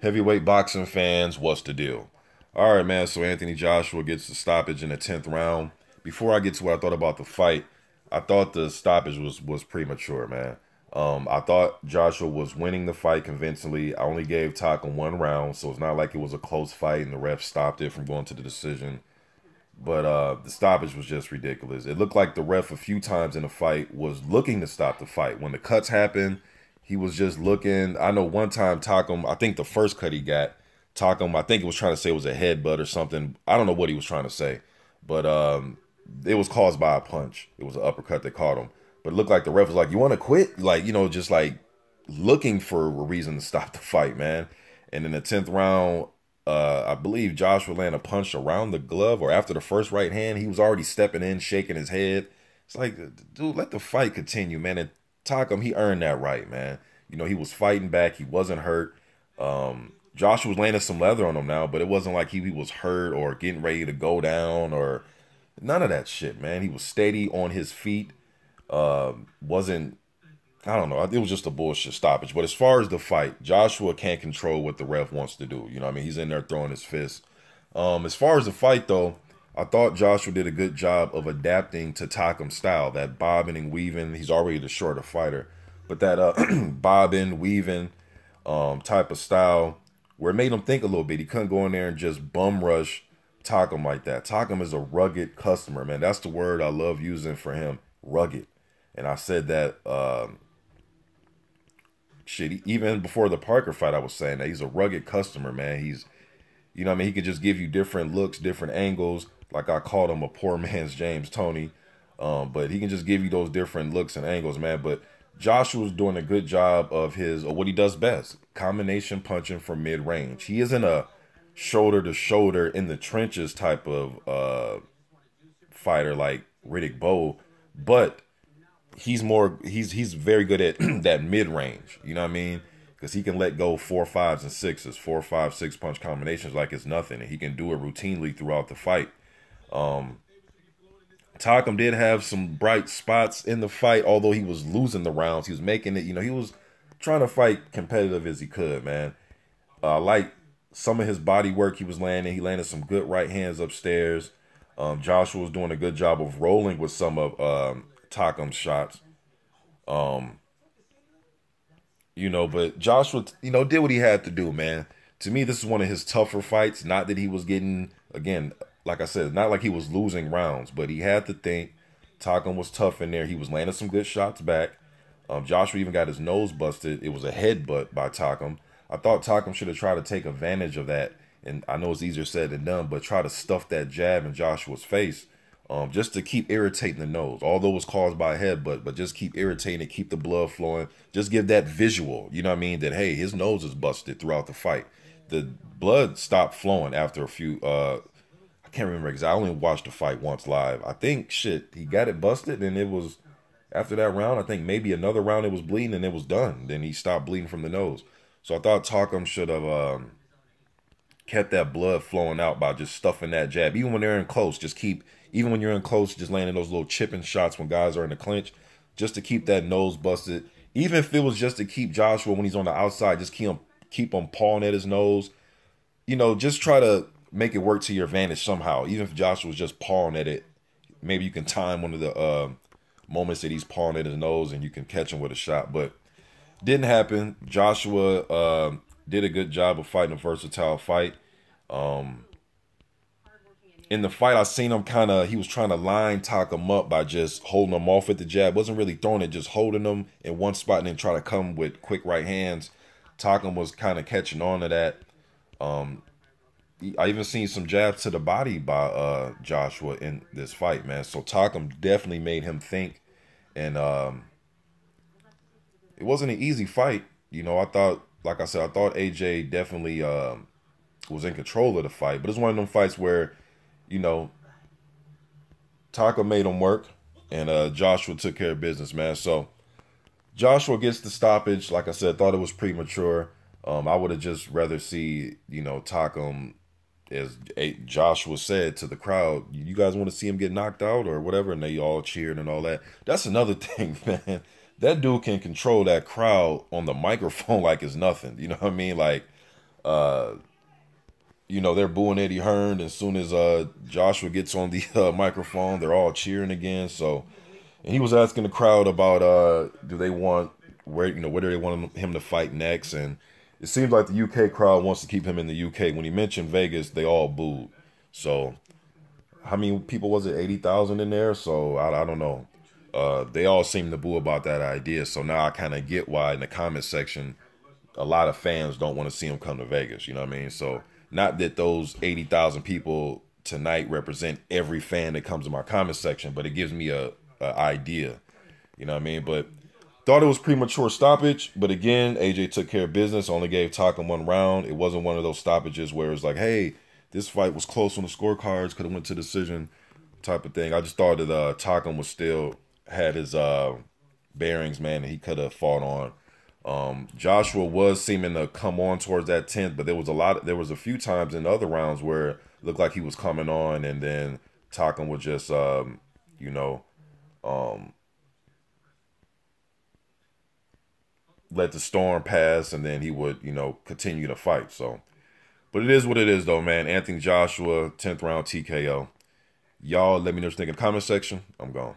Heavyweight boxing fans, what's the deal? All right, man. So Anthony Joshua gets the stoppage in the 10th round. Before I get to what I thought about the fight, I thought the stoppage was premature, man. I thought Joshua was winning the fight convincingly. I only gave Takam 1 round, so it's not like it was a close fight and the ref stopped it from going to the decision. But the stoppage was just ridiculous. It looked like the ref a few times in the fight was looking to stop the fight. When the cuts happened, he was just looking. I know one time Takam, I think the first cut he got, Takam, I think it was trying to say it was a headbutt or something. I don't know what he was trying to say. But it was caused by a punch. It was an uppercut that caught him. But it looked like the ref was like, you want to quit? Like, just like looking for a reason to stop the fight, man. And in the 10th round, I believe Joshua landed a punch around the glove or after the first right hand. He was already stepping in, shaking his head. It's like, dude, let the fight continue, man. And Takam, he earned that right, man. He was fighting back. He wasn't hurt. Joshua was landing some leather on him now, but it wasn't like he was hurt or getting ready to go down or none of that shit, man. He was steady on his feet. Wasn't I don't know. It was just a bullshit stoppage. But as far as the fight, Joshua can't control what the ref wants to do. What I mean? He's in there throwing his fist. As far as the fight, though, I thought Joshua did a good job of adapting to Takam's style, that bobbing and weaving. He's already the shorter fighter. But that bobbing, weaving type of style where it made him think a little bit. He couldn't go in there and just bum rush Takam like that. Takam is a rugged customer, man. That's the word I love using for him, rugged. And I said that shit, even before the Parker fight, I was saying that he's a rugged customer, man. He's, what I mean? He could just give you different looks, different angles. Like I called him a poor man's James Toney. But he can just give you those different looks and angles, man. But Joshua's doing a good job of what he does best, combination punching from mid-range. He isn't a shoulder-to-shoulder in the trenches type of fighter like Riddick Bowe, but he's very good at that mid-range, you know what I mean? Because he can let go 4 5s and 6s, 4 5 6 punch combinations like it's nothing, and he can do it routinely throughout the fight. Takam did have some bright spots in the fight, although he was losing the rounds. He was making it, he was trying to fight competitive as he could, man. Like some of his body work he was landing. He landed some good right hands upstairs. Joshua was doing a good job of rolling with some of Takam's shots. But Joshua, did what he had to do, man. To me, this is one of his tougher fights. Not that he was getting, again, like I said, not like he was losing rounds, but he had to think. Takam was tough in there. He was landing some good shots back. Joshua even got his nose busted. It was a headbutt by Takam. I thought Takam should have tried to take advantage of that. And I know it's easier said than done, but try to stuff that jab in Joshua's face. Just to keep irritating the nose, although it was caused by a headbutt, but just keep irritating it, keep the blood flowing. Just give that visual, you know what I mean, that, hey, his nose is busted throughout the fight. The blood stopped flowing after a few, I can't remember exactly. I only watched the fight once live. I think, shit, he got it busted, and it was, after that round, I think maybe another round it was bleeding, and it was done. Then he stopped bleeding from the nose. So I thought Takam should have kept that blood flowing out by just stuffing that jab. Even when they're in close, even when you're in close, just landing those little chipping shots when guys are in the clinch, just to keep that nose busted. Even if it was just to keep Joshua when he's on the outside, just keep him pawing at his nose. Just try to make it work to your advantage somehow. Even if Joshua was just pawing at it, maybe you can time one of the moments that he's pawing at his nose and you can catch him with a shot. But didn't happen. Joshua did a good job of fighting a versatile fight. In the fight, I seen him he was trying to line Takam up by just holding him off with the jab. Wasn't really throwing it, just holding him in one spot and then try to come with quick right hands. Takam was kind of catching on to that. I even seen some jabs to the body by Joshua in this fight, man. So Takam definitely made him think. And it wasn't an easy fight. I thought, like I said, I thought AJ definitely was in control of the fight. But it's one of them fights where, Taka made him work, and Joshua took care of business, man. So Joshua gets the stoppage. Like I said, thought it was premature. I would have just rather see, Takam, as Joshua said to the crowd, you guys want to see him get knocked out or whatever, and they all cheered and all that. That's another thing, man. That dude can control that crowd on the microphone like it's nothing. You know what I mean? Like, You know, they're booing Eddie Hearn. As soon as Joshua gets on the microphone, they're all cheering again. So, and he was asking the crowd about do they want where where do they want him to fight next, and it seems like the UK crowd wants to keep him in the UK. When he mentioned Vegas, they all booed. So how many people was it? 80,000 in there. So I don't know. They all seem to boo about that idea. So now I kind of get why in the comment section a lot of fans don't want to see him come to Vegas. You know what I mean? So not that those 80,000 people tonight represent every fan that comes to my comment section, but it gives me a idea. You know what I mean? But thought it was premature stoppage. But again, AJ took care of business. Only gave Takam 1 round. It wasn't one of those stoppages where it's like, hey, this fight was close on the scorecards, could have went to decision type of thing. I just thought that Takam was still had his bearings, man, and he could have fought on. Joshua was seeming to come on towards that 10th, but there was a few times in other rounds where it looked like he was coming on, and then Takam would just, you know, let the storm pass, and then he would, continue to fight. So, but it is what it is, though, man. Anthony Joshua, 10th round TKO. Y'all let me know what you think in the comment section. I'm gone.